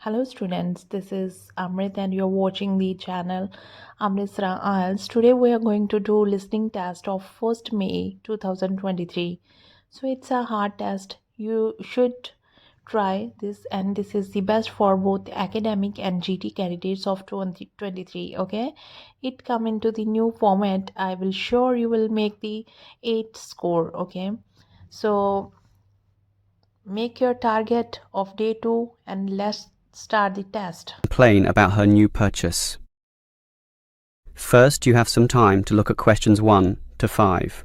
Hello students, this is Amrit and you're watching the channel Amritsra Ielts. Today we are going to do listening test of 1st May 2023. So it's a hard test. You should try this and this is the best for both academic and GT candidates of 2023. Okay, it come into the new format. I will sure you will make the 8 score. Okay, so make your target of day 2 and let's start the test. Complain about her new purchase. First, you have some time to look at questions 1 to 5.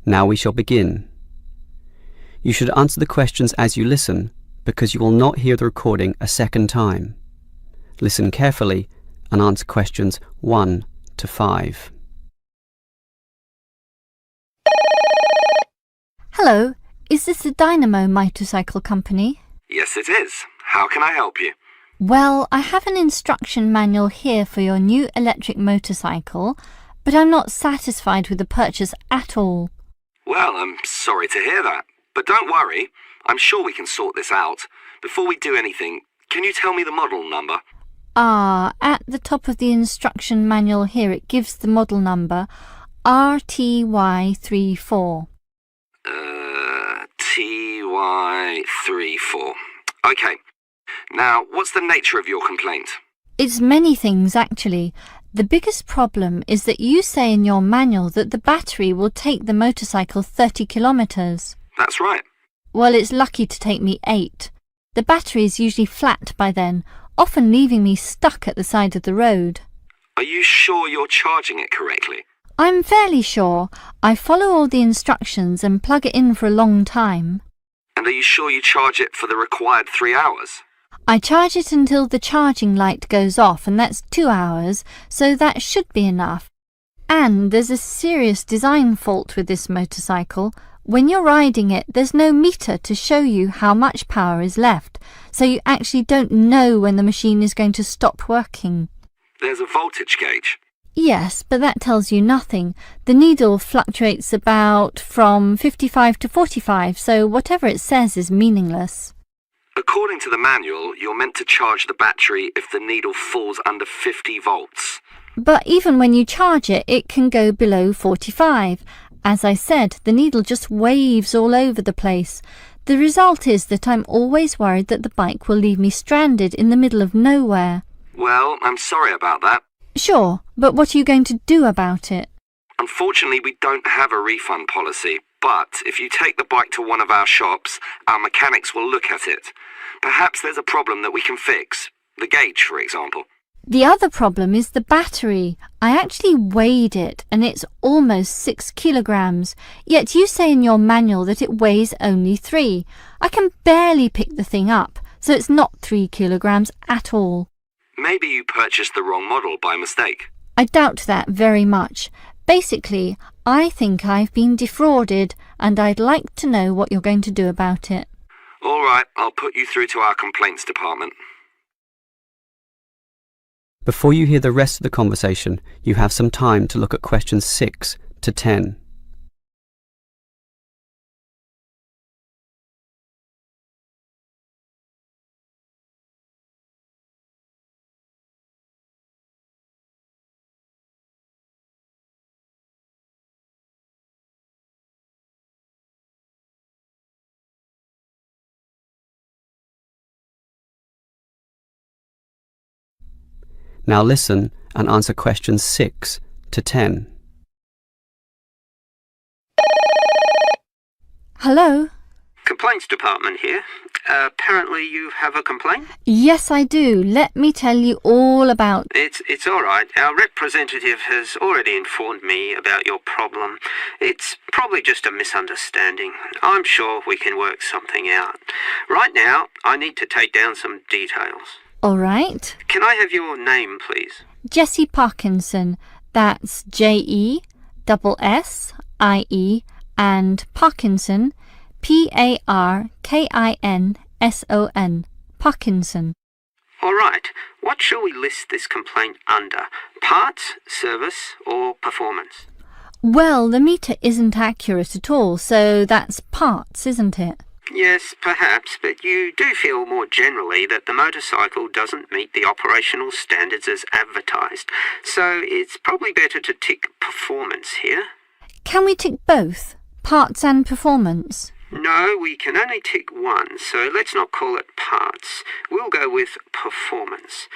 Now we shall begin. You should answer the questions as you listen, because you will not hear the recording a second time. Listen carefully and answer questions 1 to 5. Hello, is this the Dynamo Motorcycle Company? Yes, it is. How can I help you? Well, I have an instruction manual here for your new electric motorcycle, but I'm not satisfied with the purchase at all. Well, I'm sorry to hear that. But don't worry. I'm sure we can sort this out. Before we do anything, can you tell me the model number? At the top of the instruction manual here it gives the model number RTY34. TY34. Okay. Now, what's the nature of your complaint? It's many things actually. The biggest problem is that you say in your manual that the battery will take the motorcycle 30 kilometers. That's right. Well, it's lucky to take me 8. The battery is usually flat by then, often leaving me stuck at the side of the road. Are you sure you're charging it correctly? I'm fairly sure. I follow all the instructions and plug it in for a long time. And are you sure you charge it for the required 3 hours? I charge it until the charging light goes off, and that's 2 hours, so that should be enough. And there's a serious design fault with this motorcycle. When you're riding it, there's no meter to show you how much power is left, so you actually don't know when the machine is going to stop working. There's a voltage gauge. Yes, but that tells you nothing. The needle fluctuates about from 55 to 45, so whatever it says is meaningless. According to the manual, you're meant to charge the battery if the needle falls under 50 volts. But even when you charge it, it can go below 45. As I said, the needle just waves all over the place. The result is that I'm always worried that the bike will leave me stranded in the middle of nowhere. Well, I'm sorry about that. Sure, but what are you going to do about it? Unfortunately, we don't have a refund policy, but if you take the bike to one of our shops, our mechanics will look at it. Perhaps there's a problem that we can fix. The gauge, for example. The other problem is the battery. I actually weighed it and it's almost 6 kilograms, yet you say in your manual that it weighs only 3. I can barely pick the thing up, so it's not 3 kilograms at all. Maybe you purchased the wrong model by mistake. I doubt that very much. Basically, I think I've been defrauded and I'd like to know what you're going to do about it. All right, I'll put you through to our complaints department. Before you hear the rest of the conversation, you have some time to look at questions 6 to 10. Now listen and answer questions 6 to 10. Hello? Complaints department here. Apparently you have a complaint? Yes, I do. Let me tell you all about... It's all right. Our representative has already informed me about your problem. It's probably just a misunderstanding. I'm sure we can work something out. Right now, I need to take down some details. All right. Can I have your name, please? Jessie Parkinson. That's Jessie and Parkinson, Parkinson. Parkinson. All right, what shall we list this complaint under? Parts, service, or performance? Well, the meter isn't accurate at all, so that's parts, isn't it? Yes, perhaps, but you do feel more generally that the motorcycle doesn't meet the operational standards as advertised, so it's probably better to tick performance here. Can we tick both, parts and performance? No, we can only tick one, so let's not call it parts. We'll go with performance.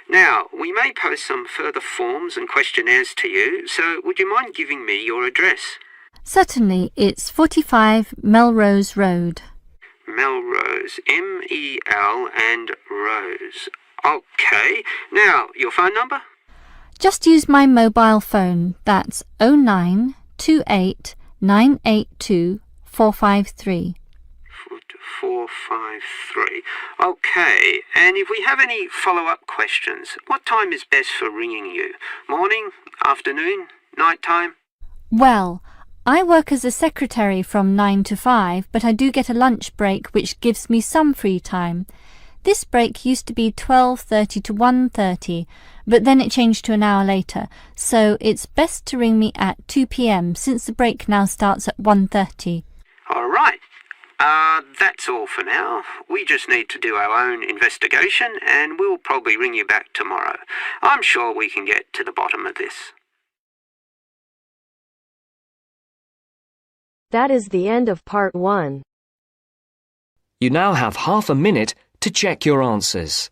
Now, we may post some further forms and questionnaires to you, so would you mind giving me your address? Certainly, it's 45 Melrose Road. Melrose, M-E-L and Rose. Okay, now, your phone number? Just use my mobile phone. That's 0928 982 453. 453. Okay, and if we have any follow-up questions, what time is best for ringing you? Morning, afternoon, night time? Well, I work as a secretary from 9 to 5, but I do get a lunch break which gives me some free time. This break used to be 12:30 to 1:30, but then it changed to an hour later, so it's best to ring me at 2 p.m. since the break now starts at 1:30. All right. That's all for now. We just need to do our own investigation, and we'll probably ring you back tomorrow. I'm sure we can get to the bottom of this. That is the end of part 1. You now have half a minute to check your answers.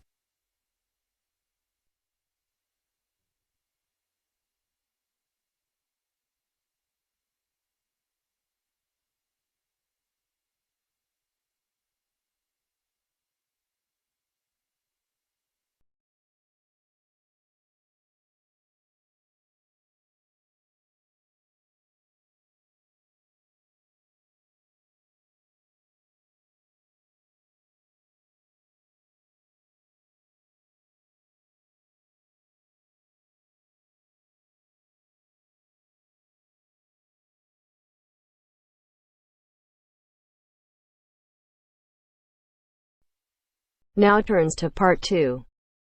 Now turns to part 2.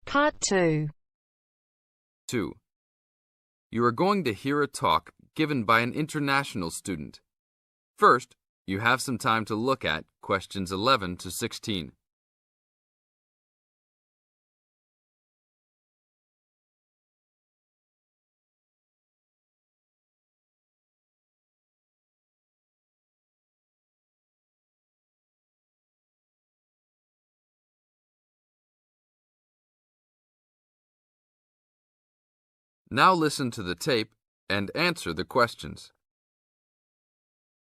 Part 2. 2. You are going to hear a talk given by an international student. First, you have some time to look at questions 11 to 16. Now listen to the tape and answer the questions.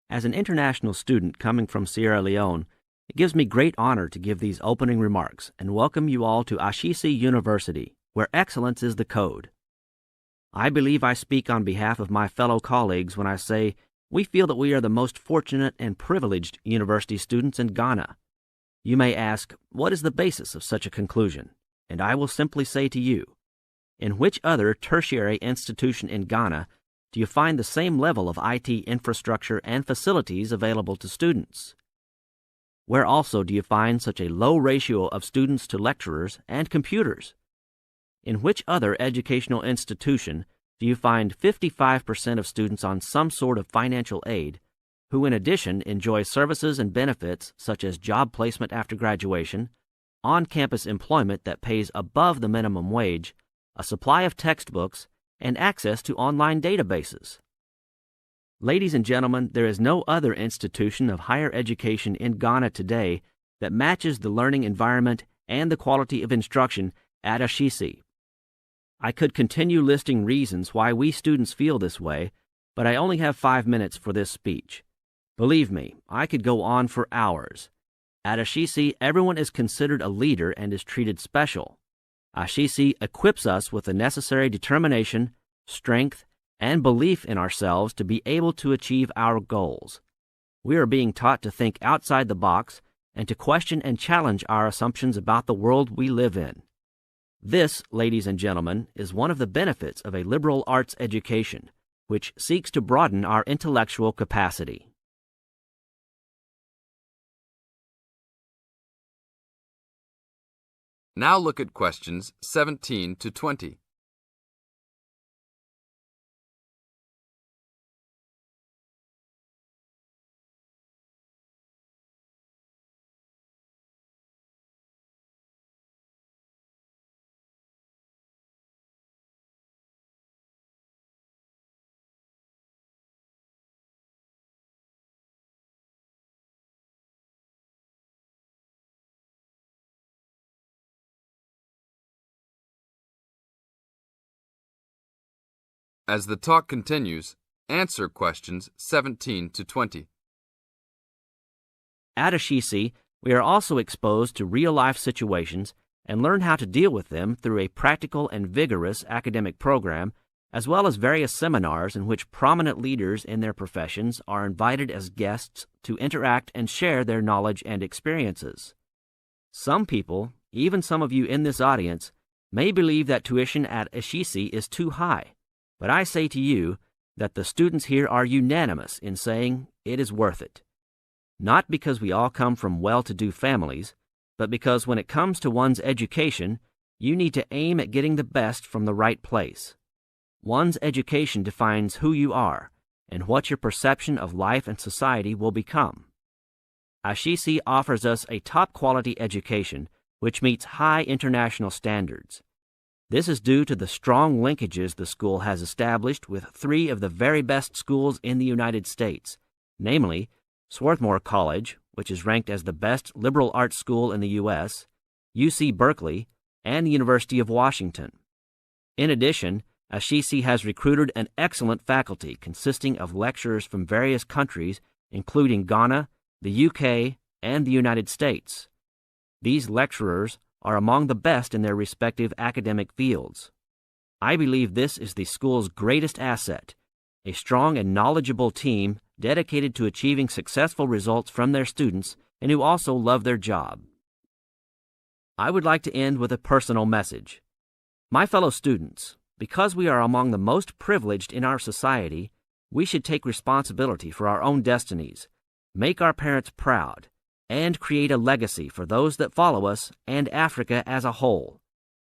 As an international student coming from Sierra Leone, it gives me great honor to give these opening remarks and welcome you all to Ashesi University, where excellence is the code. I believe I speak on behalf of my fellow colleagues when I say we feel that we are the most fortunate and privileged university students in Ghana. You may ask, what is the basis of such a conclusion? And I will simply say to you, in which other tertiary institution in Ghana do you find the same level of IT infrastructure and facilities available to students? Where also do you find such a low ratio of students to lecturers and computers? In which other educational institution do you find 55% of students on some sort of financial aid, who in addition enjoy services and benefits such as job placement after graduation, on-campus employment that pays above the minimum wage, a supply of textbooks, and access to online databases? Ladies and gentlemen, there is no other institution of higher education in Ghana today that matches the learning environment and the quality of instruction at Ashesi. I could continue listing reasons why we students feel this way, but I only have 5 minutes for this speech. Believe me, I could go on for hours. At Ashesi, everyone is considered a leader and is treated special. Ashesi equips us with the necessary determination, strength, and belief in ourselves to be able to achieve our goals. We are being taught to think outside the box and to question and challenge our assumptions about the world we live in. This, ladies and gentlemen, is one of the benefits of a liberal arts education, which seeks to broaden our intellectual capacity. Now look at questions 17 to 20. As the talk continues, answer questions 17 to 20. At Ashisi, we are also exposed to real-life situations and learn how to deal with them through a practical and vigorous academic program, as well as various seminars in which prominent leaders in their professions are invited as guests to interact and share their knowledge and experiences. Some people, even some of you in this audience, may believe that tuition at Ashisi is too high, but I say to you that the students here are unanimous in saying it is worth it. Not because we all come from well-to-do families, but because when it comes to one's education, you need to aim at getting the best from the right place. One's education defines who you are and what your perception of life and society will become. Ashisi offers us a top-quality education which meets high international standards. This is due to the strong linkages the school has established with three of the very best schools in the United States, namely Swarthmore College, which is ranked as the best liberal arts school in the U.S., UC Berkeley, and the University of Washington. In addition, Ashisi has recruited an excellent faculty consisting of lecturers from various countries, including Ghana, the UK, and the United States. These lecturers are among the best in their respective academic fields. I believe this is the school's greatest asset, a strong and knowledgeable team dedicated to achieving successful results from their students and who also love their job. I would like to end with a personal message. My fellow students, because we are among the most privileged in our society, we should take responsibility for our own destinies, make our parents proud, and create a legacy for those that follow us and Africa as a whole.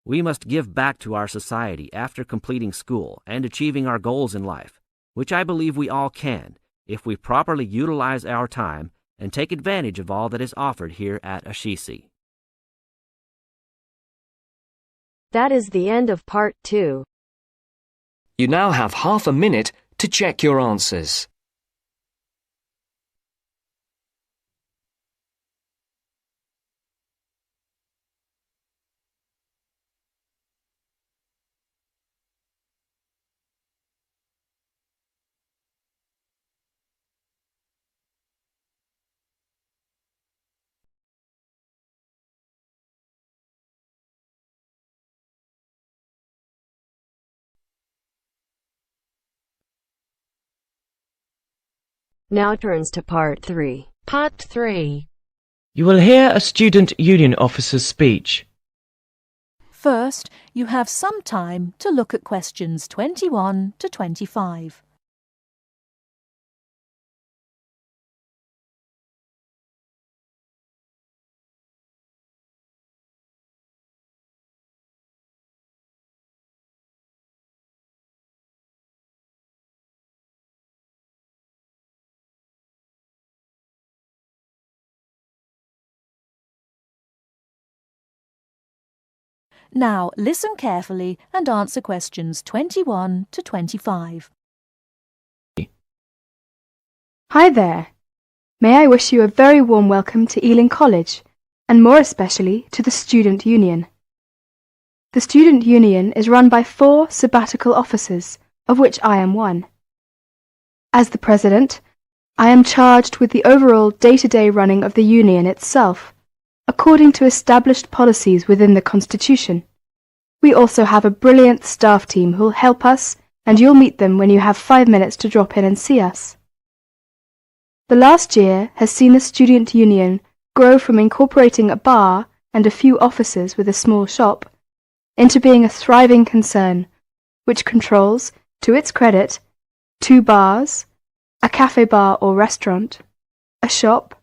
We must give back to our society after completing school and achieving our goals in life, which I believe we all can if we properly utilize our time and take advantage of all that is offered here at Ashisi. That is the end of part 2. You now have half a minute to check your answers. Now turns to part 3. Part 3. You will hear a student union officer's speech. First, you have some time to look at questions 21 to 25. Now listen carefully and answer questions 21 to 25. Hi there. May I wish you a very warm welcome to Ealing College, and more especially to the Student Union. The Student Union is run by 4 sabbatical officers, of which I am one. As the President, I am charged with the overall day-to-day running of the Union itself, according to established policies within the Constitution. We also have a brilliant staff team who'll help us, and you'll meet them when you have 5 minutes to drop in and see us. The last year has seen the Student Union grow from incorporating a bar and a few offices with a small shop into being a thriving concern, which controls, to its credit, 2 bars, a cafe bar or restaurant, a shop,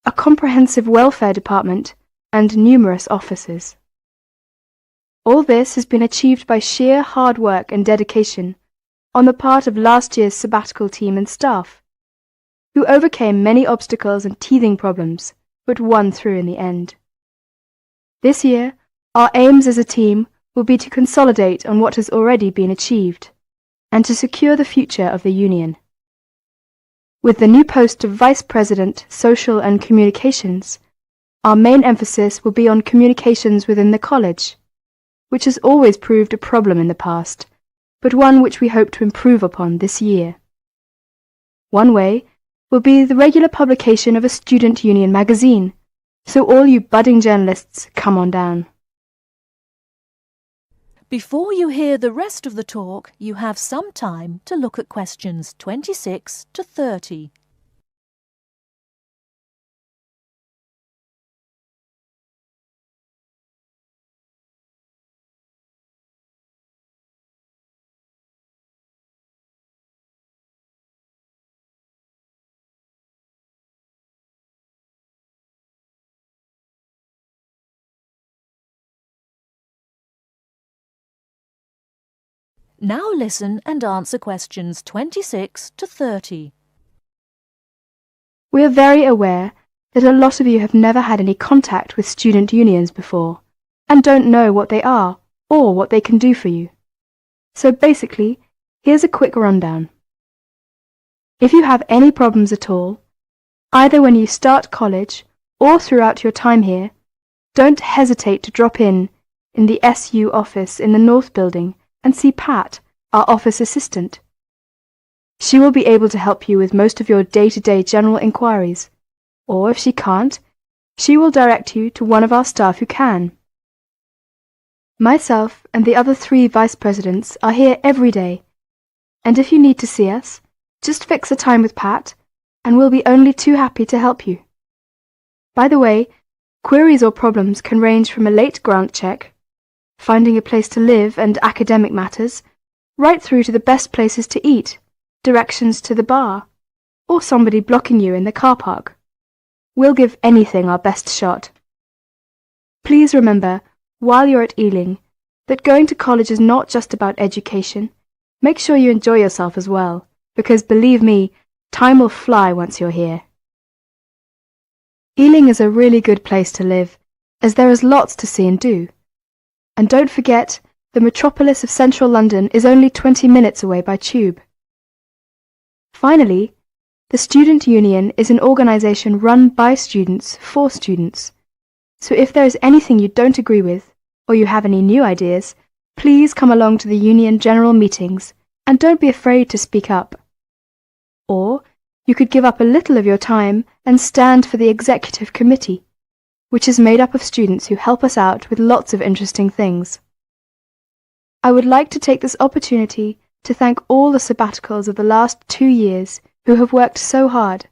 a comprehensive welfare department, and numerous offices. All this has been achieved by sheer hard work and dedication on the part of last year's sabbatical team and staff, who overcame many obstacles and teething problems, but won through in the end. This year, our aims as a team will be to consolidate on what has already been achieved, and to secure the future of the Union. With the new post of Vice President, Social and Communications, our main emphasis will be on communications within the college, which has always proved a problem in the past, but one which we hope to improve upon this year. One way will be the regular publication of a student union magazine, so all you budding journalists, come on down. Before you hear the rest of the talk, you have some time to look at questions 26 to 30. Now listen and answer questions 26 to 30. We are very aware that a lot of you have never had any contact with student unions before, and don't know what they are or what they can do for you. So basically, here's a quick rundown. If you have any problems at all, either when you start college or throughout your time here, don't hesitate to drop in the SU office in the North Building and see Pat, our office assistant. She will be able to help you with most of your day-to-day general inquiries, or if she can't, she will direct you to one of our staff who can. Myself and the other 3 vice presidents are here every day, and if you need to see us, just fix a time with Pat, and we'll be only too happy to help you. By the way, queries or problems can range from a late grant check, finding a place to live and academic matters, right through to the best places to eat, directions to the bar, or somebody blocking you in the car park. We'll give anything our best shot. Please remember, while you're at Ealing, that going to college is not just about education. Make sure you enjoy yourself as well, because believe me, time will fly once you're here. Ealing is a really good place to live, as there is lots to see and do. And don't forget, the metropolis of central London is only 20 minutes away by tube. Finally, the Student Union is an organisation run by students for students. So if there is anything you don't agree with, or you have any new ideas, please come along to the Union General Meetings and don't be afraid to speak up. Or you could give up a little of your time and stand for the Executive Committee, which is made up of students who help us out with lots of interesting things. I would like to take this opportunity to thank all the sabbaticals of the last 2 years who have worked so hard.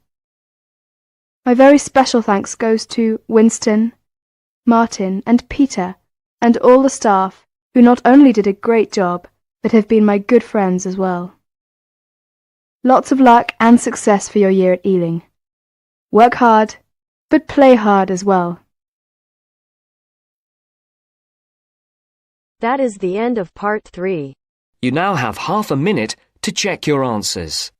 My very special thanks goes to Winston, Martin and Peter and all the staff who not only did a great job, but have been my good friends as well. Lots of luck and success for your year at Ealing. Work hard, but play hard as well. That is the end of part 3. You now have half a minute to check your answers.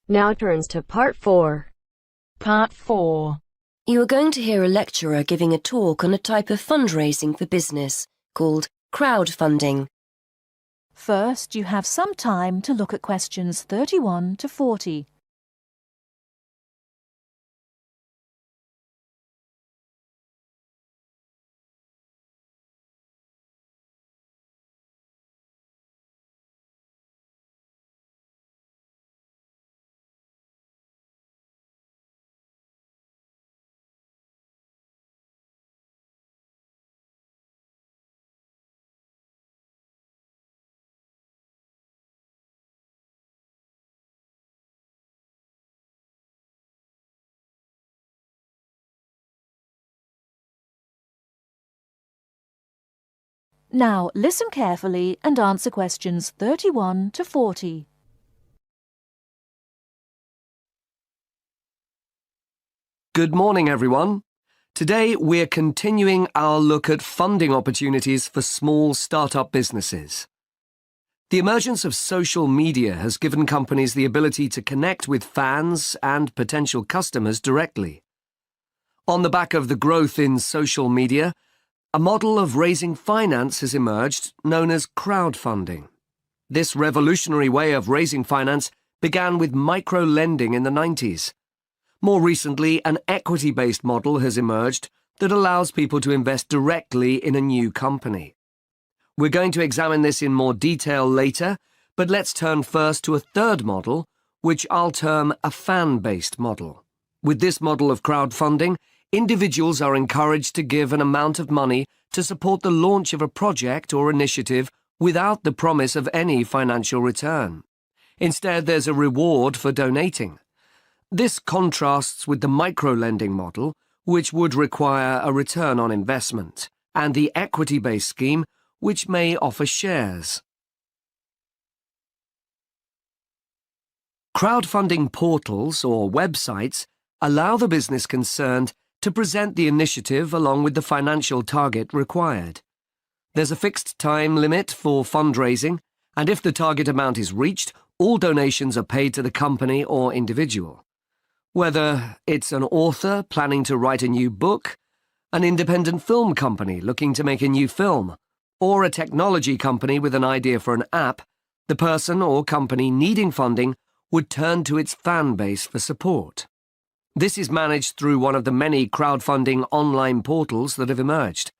Now turns to part 4. Part 4. You are going to hear a lecturer giving a talk on a type of fundraising for business called crowdfunding. First, you have some time to look at questions 31 to 40. Now listen carefully and answer questions 31 to 40. Good morning, everyone. Today we're continuing our look at funding opportunities for small startup businesses. The emergence of social media has given companies the ability to connect with fans and potential customers directly. On the back of the growth in social media, a model of raising finance has emerged known as crowdfunding. This revolutionary way of raising finance began with micro-lending in the 90s. More recently, an equity-based model has emerged that allows people to invest directly in a new company. We're going to examine this in more detail later, but let's turn first to a third model, which I'll term a fan-based model. With this model of crowdfunding, individuals are encouraged to give an amount of money to support the launch of a project or initiative without the promise of any financial return. Instead, there's a reward for donating. This contrasts with the micro-lending model, which would require a return on investment, and the equity-based scheme, which may offer shares. Crowdfunding portals or websites allow the business concerned to present the initiative along with the financial target required. There's a fixed time limit for fundraising, and if the target amount is reached, all donations are paid to the company or individual. Whether it's an author planning to write a new book, an independent film company looking to make a new film, or a technology company with an idea for an app, the person or company needing funding would turn to its fan base for support. This is managed through one of the many crowdfunding online portals that have emerged.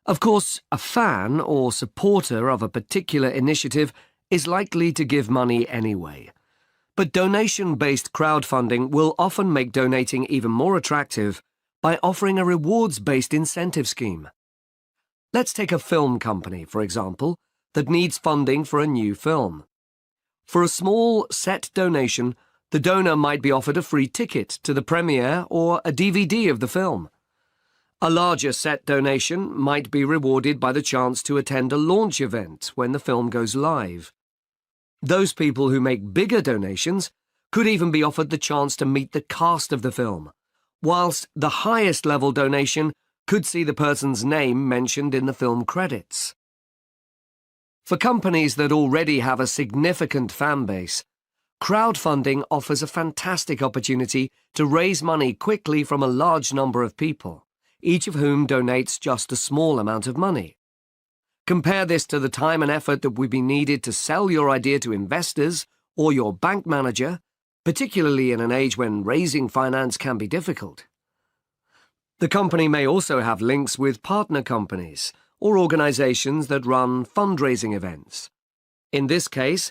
Of course, a fan or supporter of a particular initiative is likely to give money anyway. But donation-based crowdfunding will often make donating even more attractive by offering a rewards-based incentive scheme. Let's take a film company, for example, that needs funding for a new film. For a small set donation, the donor might be offered a free ticket to the premiere or a DVD of the film. A larger set donation might be rewarded by the chance to attend a launch event when the film goes live. Those people who make bigger donations could even be offered the chance to meet the cast of the film, whilst the highest level donation could see the person's name mentioned in the film credits. For companies that already have a significant fan base, crowdfunding offers a fantastic opportunity to raise money quickly from a large number of people, each of whom donates just a small amount of money. Compare this to the time and effort that would be needed to sell your idea to investors or your bank manager, particularly in an age when raising finance can be difficult. The company may also have links with partner companies or organizations that run fundraising events. In this case,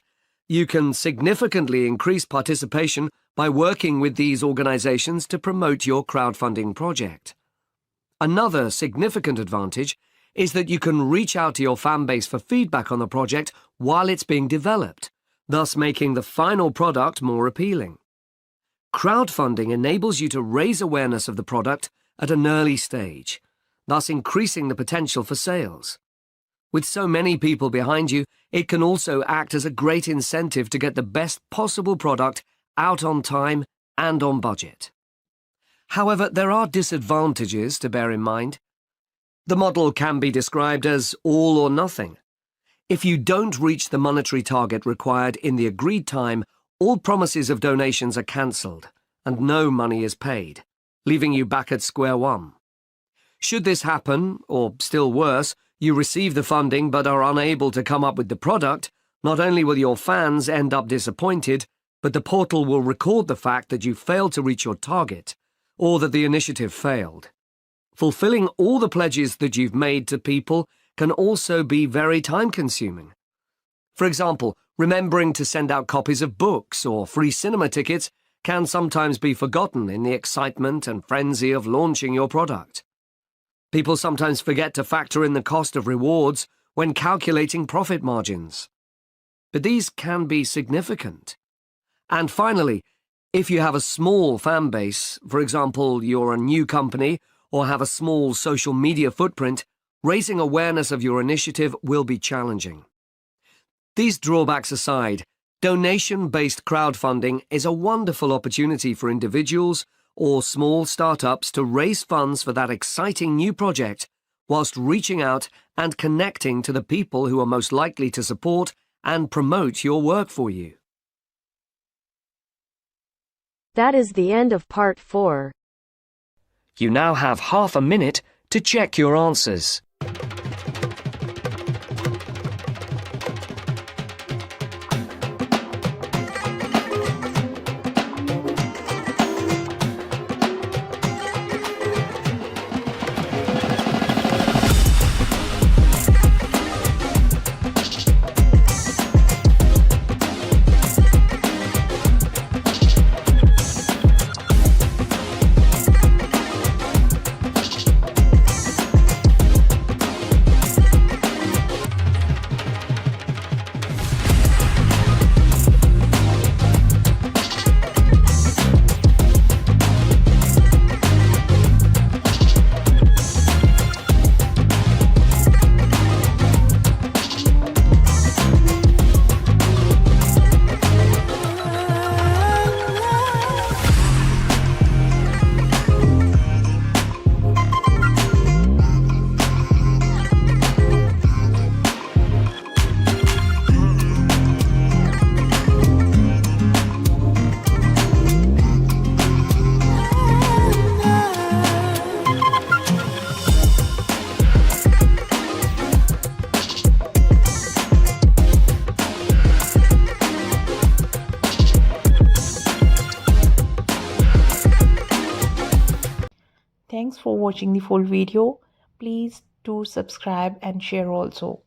you can significantly increase participation by working with these organizations to promote your crowdfunding project. Another significant advantage is that you can reach out to your fan base for feedback on the project while it's being developed, thus making the final product more appealing. Crowdfunding enables you to raise awareness of the product at an early stage, thus increasing the potential for sales. With so many people behind you, it can also act as a great incentive to get the best possible product out on time and on budget. However, there are disadvantages to bear in mind. The model can be described as all or nothing. If you don't reach the monetary target required in the agreed time, all promises of donations are cancelled and no money is paid, leaving you back at square one. Should this happen, or still worse, you receive the funding but are unable to come up with the product, not only will your fans end up disappointed, but the portal will record the fact that you failed to reach your target, or that the initiative failed. Fulfilling all the pledges that you've made to people can also be very time-consuming. For example, remembering to send out copies of books or free cinema tickets can sometimes be forgotten in the excitement and frenzy of launching your product. People sometimes forget to factor in the cost of rewards when calculating profit margins. But these can be significant. And finally, if you have a small fan base, for example, you're a new company or have a small social media footprint, raising awareness of your initiative will be challenging. These drawbacks aside, donation-based crowdfunding is a wonderful opportunity for individuals or small startups to raise funds for that exciting new project whilst reaching out and connecting to the people who are most likely to support and promote your work for you. That is the end of part 4. You now have half a minute to check your answers. Thanks for watching the full video. Please do subscribe and share also.